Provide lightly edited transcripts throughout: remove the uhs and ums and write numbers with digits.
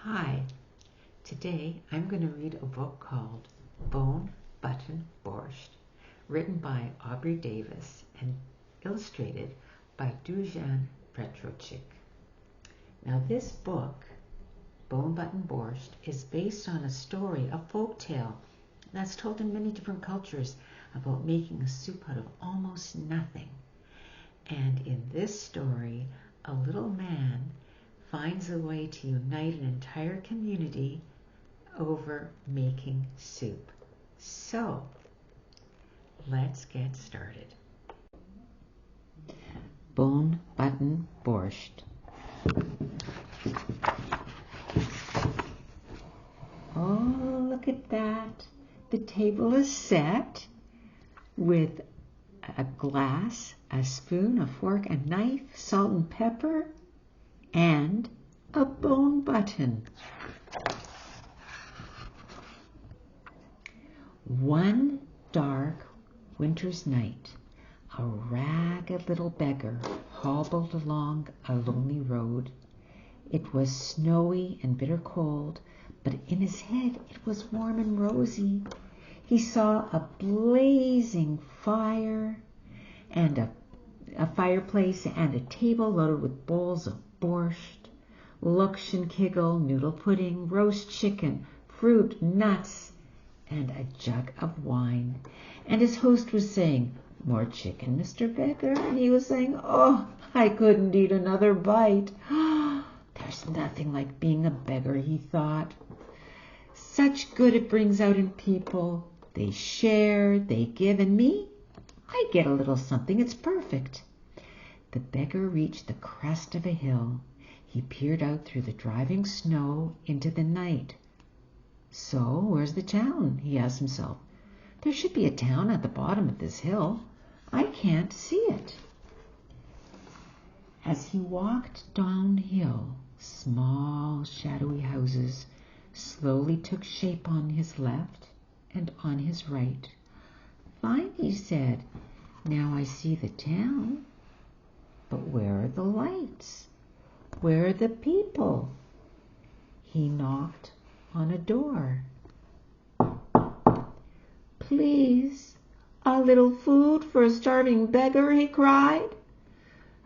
Hi, today I'm going to read a book called Button Borscht, written by Aubrey Davis and illustrated by Dusan Petricic. Now this book, Button Borscht, is based on a story, a folk tale that's told in many different cultures about making a soup out of almost nothing. And in this story, a little man finds a way to unite an entire community over making soup. So, let's get started. Button Borscht. Oh, look at that. The table is set with a glass, a spoon, a fork, a knife, salt and pepper, and a bone button. One dark winter's night, a ragged little beggar hobbled along a lonely road. It was snowy and bitter cold, but in his head it was warm and rosy. He saw a blazing fire and a fireplace and a table loaded with bowls of borscht, Kigel, noodle pudding, roast chicken, fruit, nuts, and a jug of wine. And his host was saying, "More chicken, Mr. Beggar?" And he was saying, "Oh, I couldn't eat another bite." There's nothing like being a beggar, he thought. Such good it brings out in people. They share, they give, and me, I get a little something. It's perfect. The beggar reached the crest of a hill. He peered out through the driving snow into the night. So, where's the town? He asked himself. There should be a town at the bottom of this hill. I can't see it. As he walked downhill, small, shadowy houses slowly took shape on his left and on his right. "Fine," he said. "Now I see the town. But where are the lights? Where are the people?" He knocked on a door. "Please, a little food for a starving beggar," he cried.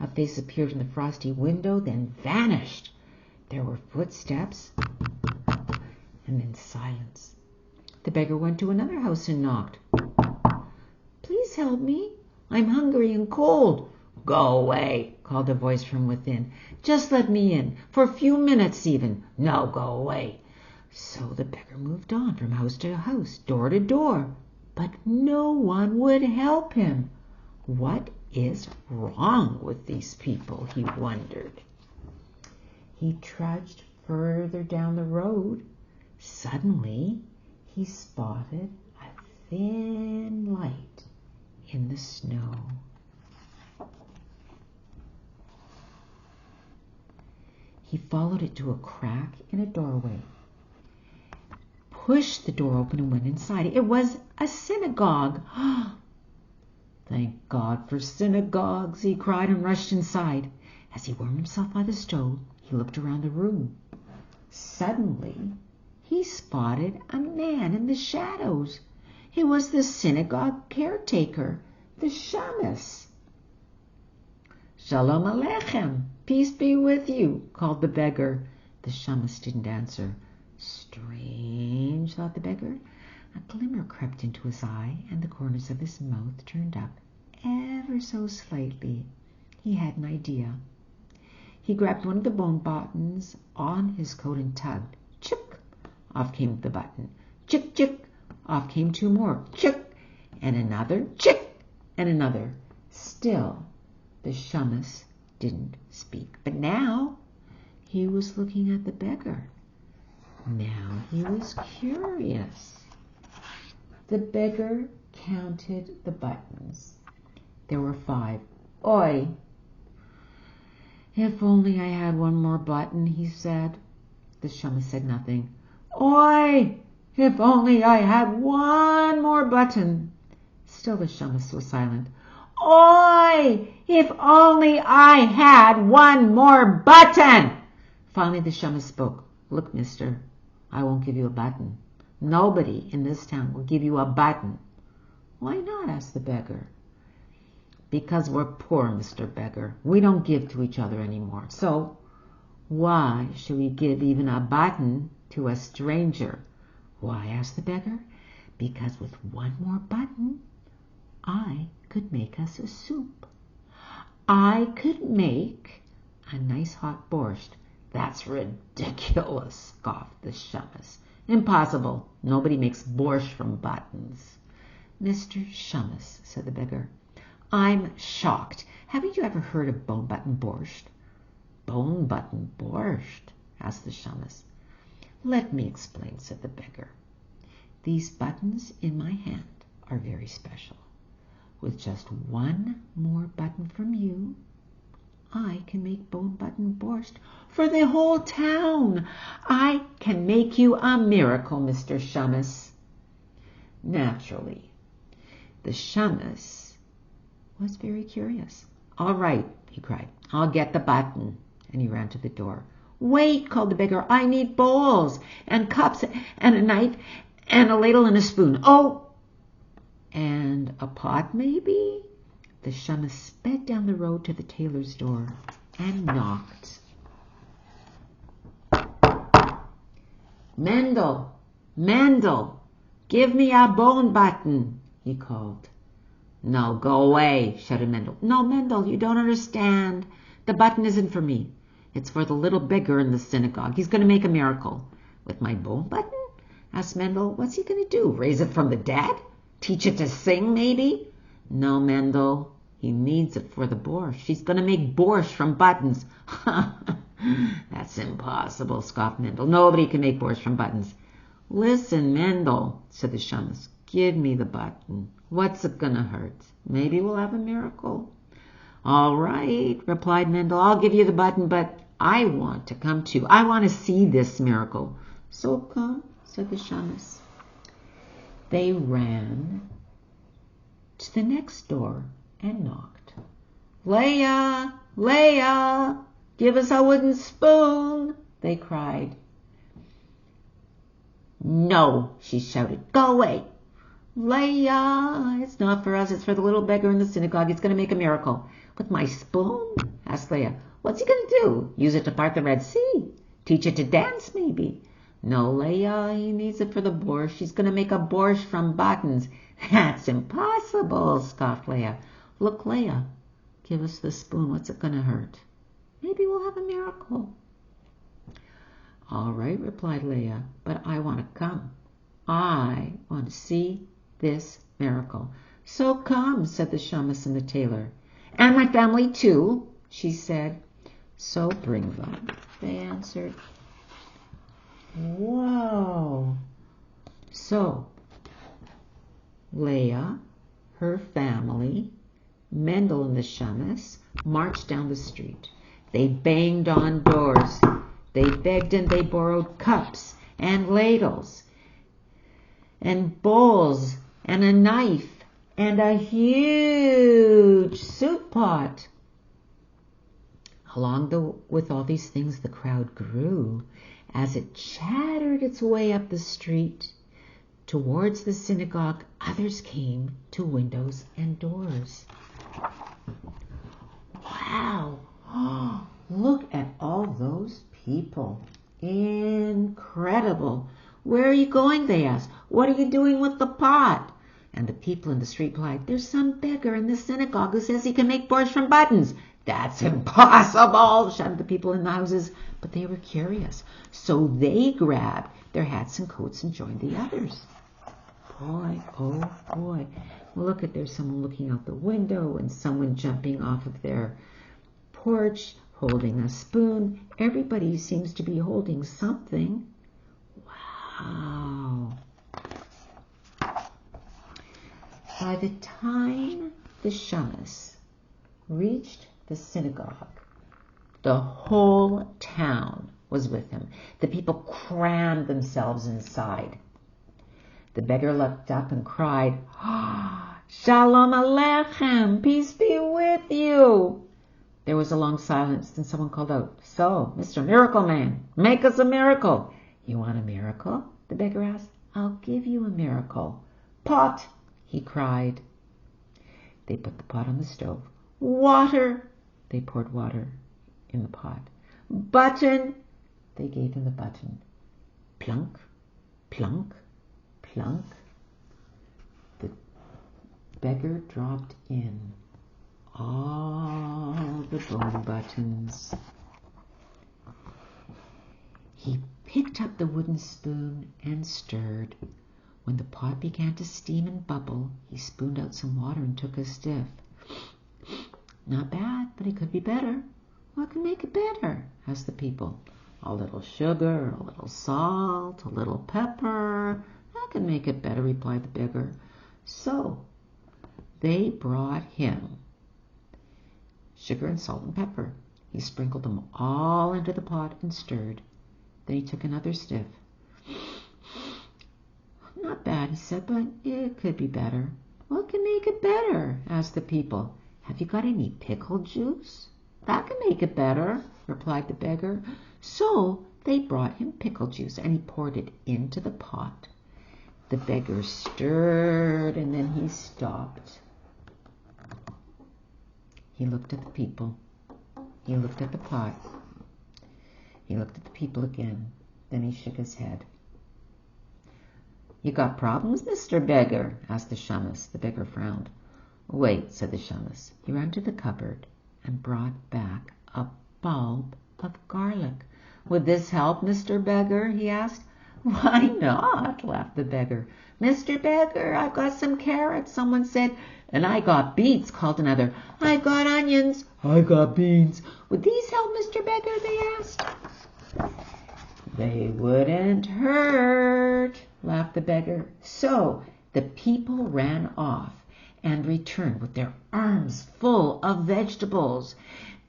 A face appeared in the frosty window, then vanished. There were footsteps, and then silence. The beggar went to another house and knocked. "Please help me. I'm hungry and cold." "Go away," called a voice from within. "Just let me in, for a few minutes even." "No, go away." So the beggar moved on from house to house, door to door, but no one would help him. What is wrong with these people, he wondered. He trudged further down the road. Suddenly, he spotted a thin light in the snow. He followed it to a crack in a doorway, pushed the door open and went inside. It was a synagogue. "Thank God for synagogues," he cried and rushed inside. As he warmed himself by the stove, he looked around the room. Suddenly, he spotted a man in the shadows. It was the synagogue caretaker, the shamus. "Shalom Aleichem, peace be with you," called the beggar. The shamus didn't answer. Strange, thought the beggar. A glimmer crept into his eye, and the corners of his mouth turned up ever so slightly. He had an idea. He grabbed one of the bone buttons on his coat and tugged. Chick! Off came the button. Chick, chick! Off came two more. Chick! And another. Chick! And another. Still, the shamus didn't speak. But now he was looking at the beggar. Now he was curious. The beggar counted the buttons. There were 5. "Oi! If only I had one more button," he said. The shamus said nothing. "Oi! If only I had one more button." Still the shamus was silent. "Oi! If only I had one more button." Finally the shamus spoke. Look, mister, I won't give you a button. Nobody in this town will give you a button. Why not? Asked the beggar. Because we're poor, Mr. Beggar. We don't give to each other anymore. So why should we give even a button to a stranger? Why? Asked the beggar. Because with one more button, I could make us a soup. I could make a nice hot borscht. That's ridiculous, scoffed the Shummus. Impossible. Nobody makes borscht from buttons. Mr. Shummus, said the beggar, I'm shocked. Haven't you ever heard of Button Borscht? Button Borscht? Asked the Shummus. Let me explain, said the beggar. These buttons in my hand are very special. With just one more button from you, I can make Button Borscht for the whole town. I can make you a miracle, Mr. Shummus. Naturally, the Shummus was very curious. All right, he cried, I'll get the button. And he ran to the door. Wait, called the beggar, I need bowls and cups and a knife and a ladle and a spoon. Oh, and a pot maybe? The Shummus sped down the road to the tailor's door and knocked. Mendel, give me a bone button, he called. No, go away, shouted Mendel. No, Mendel, you don't understand. The button isn't for me. It's for the little beggar in the synagogue. He's going to make a miracle. With my bone button? Asked Mendel. What's he going to do? Raise it from the dead? Teach it to sing, maybe? No, Mendel. He needs it for the borscht. He's going to make borscht from buttons. That's impossible, scoffed Mendel. Nobody can make borscht from buttons. Listen, Mendel, said the Shummus. Give me the button. What's it going to hurt? Maybe we'll have a miracle. All right, replied Mendel. I'll give you the button, but I want to come too. I want to see this miracle. So come, said the Shummus. They ran to the next door and knocked. Laya, give us a wooden spoon, they cried. No, she shouted, go away. Laya, it's not for us, it's for the little beggar in the synagogue. He's going to make a miracle. With my spoon? Asked Laya. What's he going to do? Use it to part the Red Sea? Teach it to dance, maybe? No, Laya, he needs it for the borscht. He's going to make a borscht from buttons. That's impossible, scoffed Laya. Look, Laya, give us the spoon. What's it going to hurt? Maybe we'll have a miracle. All right, replied Laya, but I want to come. I want to see this miracle. So come, said the Shummus and the tailor. And my family too, she said. So bring them, they answered. Whoa. So Laya, her family, Mendel and the Shummus marched down the street. They banged on doors. They begged and they borrowed cups and ladles and bowls and a knife and a huge soup pot. With all these things, the crowd grew as it chattered its way up the street. Towards the synagogue, others came to windows and doors. Wow! Oh, look at all those people. Incredible. Where are you going? They asked. What are you doing with the pot? And the people in the street replied, there's some beggar in the synagogue who says he can make borscht from buttons. That's impossible, shouted the people in the houses. But they were curious, so they grabbed their hats and coats and joined the others. Boy, oh boy. Look at, there's someone looking out the window and someone jumping off of their porch, holding a spoon. Everybody seems to be holding something. Wow. By the time the Shummus reached the synagogue, the whole town was with him. The people crammed themselves inside. The beggar looked up and cried, Shalom Aleichem, peace be with you. There was a long silence. Then someone called out, "So, Mr. Miracle Man, make us a miracle." "You want a miracle?" the beggar asked. "I'll give you a miracle." "Pot!" he cried. They put the pot on the stove. "Water!" They poured water in the pot. "Button!" They gave him the button. Plunk, plunk, plunk. The beggar dropped in all the bone buttons. He picked up the wooden spoon and stirred. When the pot began to steam and bubble, he spooned out some water and took a stiff. "Not bad, but it could be better." "What can make it better?" asked the people. "A little sugar, a little salt, a little pepper. That can make it better," replied the beggar. So they brought him sugar and salt and pepper. He sprinkled them all into the pot and stirred. Then he took another stiff. "Not bad," he said, "but it could be better." "What can make it better?" asked the people. "Have you got any pickle juice?" "That can make it better," replied the beggar. So they brought him pickle juice, and he poured it into the pot. The beggar stirred, and then he stopped. He looked at the people. He looked at the pot. He looked at the people again. Then he shook his head. "You got problems, Mr. Beggar?" asked the shamus. The beggar frowned. "Wait," said the shamus. He ran to the cupboard and brought back a bulb of garlic. "Would this help, Mr. Beggar?" he asked. "Why not?" laughed the beggar. "Mr. Beggar, I've got some carrots," someone said. "And I got beets," called another. "I got onions." "I got beans." "Would these help, Mr. Beggar?" they asked. "They wouldn't hurt," laughed the beggar. So the people ran off and returned with their arms full of vegetables.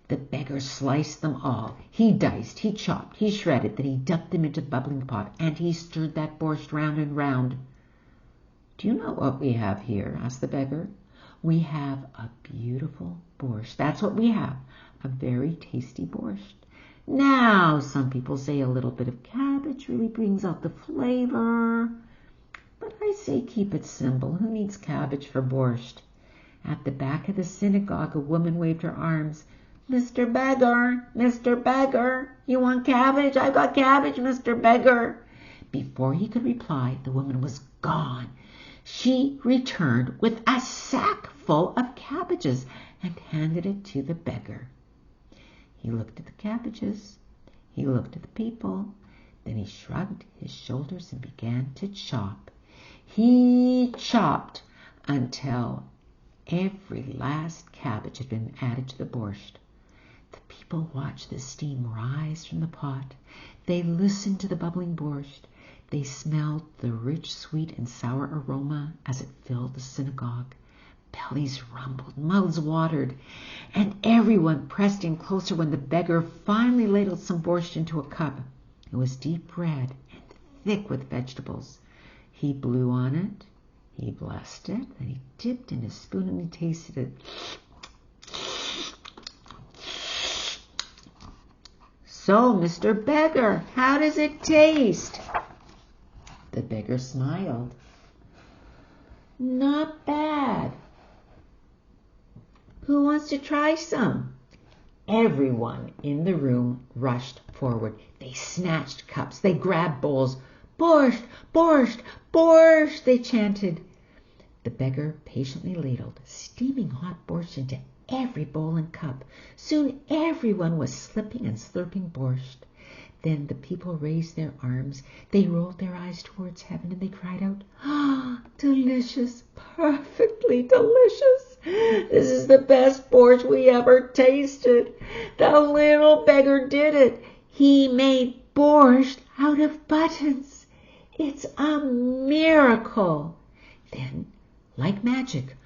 The beggar sliced them all. He diced, he chopped, he shredded, then he dumped them into the bubbling pot, and he stirred that borscht round and round. "Do you know what we have here?" asked the beggar. "We have a beautiful borscht. That's what we have, a very tasty borscht. Now, some people say a little bit of cabbage really brings out the flavor. But I say keep it simple. Who needs cabbage for borscht?" At the back of the synagogue, a woman waved her arms. "Mr. Beggar, Mr. Beggar, you want cabbage? I've got cabbage, Mr. Beggar." Before he could reply, the woman was gone. She returned with a sack full of cabbages and handed it to the beggar. He looked at the cabbages. He looked at the people. Then he shrugged his shoulders and began to chop. He chopped until every last cabbage had been added to the borscht. The people watched the steam rise from the pot. They listened to the bubbling borscht. They smelled the rich, sweet, and sour aroma as it filled the synagogue. Bellies rumbled, mouths watered, and everyone pressed in closer when the beggar finally ladled some borscht into a cup. It was deep red and thick with vegetables. He blew on it. He blessed it. Then he dipped in his spoon and he tasted it. "So, Mr. Beggar, how does it taste?" The beggar smiled. "Not bad. Who wants to try some?" Everyone in the room rushed forward. They snatched cups. They grabbed bowls. "Borscht, borscht, borscht," they chanted. The beggar patiently ladled steaming hot borscht into every bowl and cup. Soon everyone was slipping and slurping borscht. Then the people raised their arms. They rolled their eyes towards heaven and they cried out, "Ah, delicious, perfectly delicious. This is the best borscht we ever tasted. The little beggar did it. He made borscht out of buttons. It's a miracle." Then, like magic,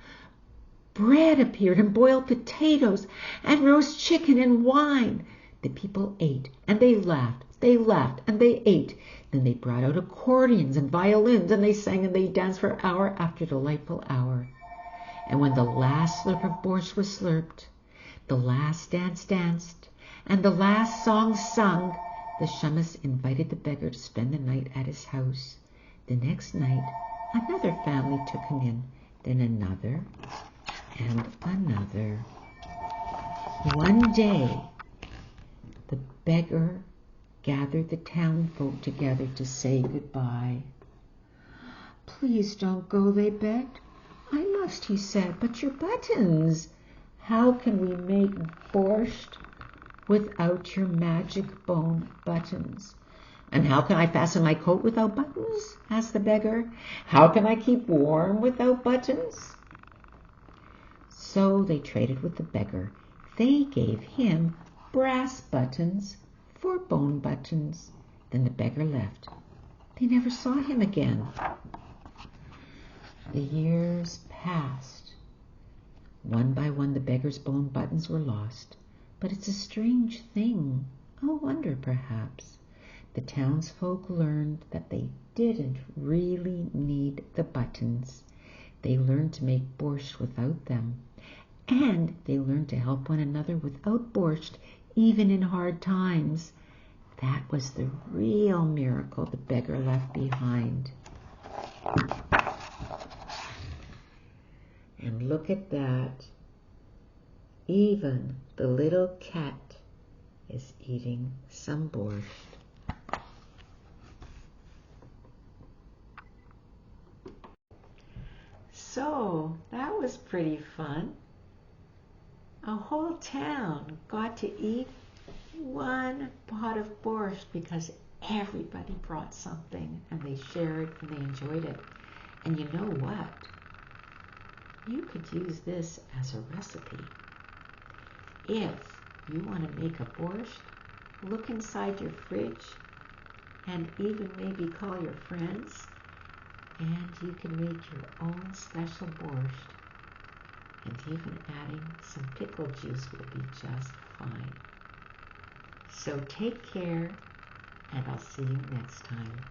bread appeared and boiled potatoes and roast chicken and wine. The people ate and they laughed and they ate. Then they brought out accordions and violins and they sang and they danced for hour after delightful hour. And when the last slurp of borscht was slurped, The last dance danced, and the last song sung. The shamus invited the beggar to spend the night at his house. The next night, another family took him in, then another and another. One day, the beggar gathered the townfolk together to say goodbye. "Please don't go," they begged. "I must," he said, "but your buttons. How can we make borscht without your magic bone buttons?" "And how can I fasten my coat without buttons?" asked the beggar. "How can I keep warm without buttons?" So they traded with the beggar. They gave him brass buttons for bone buttons. Then the beggar left. They never saw him again. The years passed. One by one the beggar's bone buttons were lost. But it's a strange thing, a wonder perhaps. The townsfolk learned that they didn't really need the buttons. They learned to make borscht without them. And they learned to help one another without borscht, even in hard times. That was the real miracle the beggar left behind. And look at that. Even the little cat is eating some borscht. So that was pretty fun. A whole town got to eat one pot of borscht because everybody brought something and they shared and they enjoyed it. And you know what? You could use this as a recipe. If you want to make a borscht, look inside your fridge and even maybe call your friends, and you can make your own special borscht. And even adding some pickle juice will be just fine. So take care, and I'll see you next time.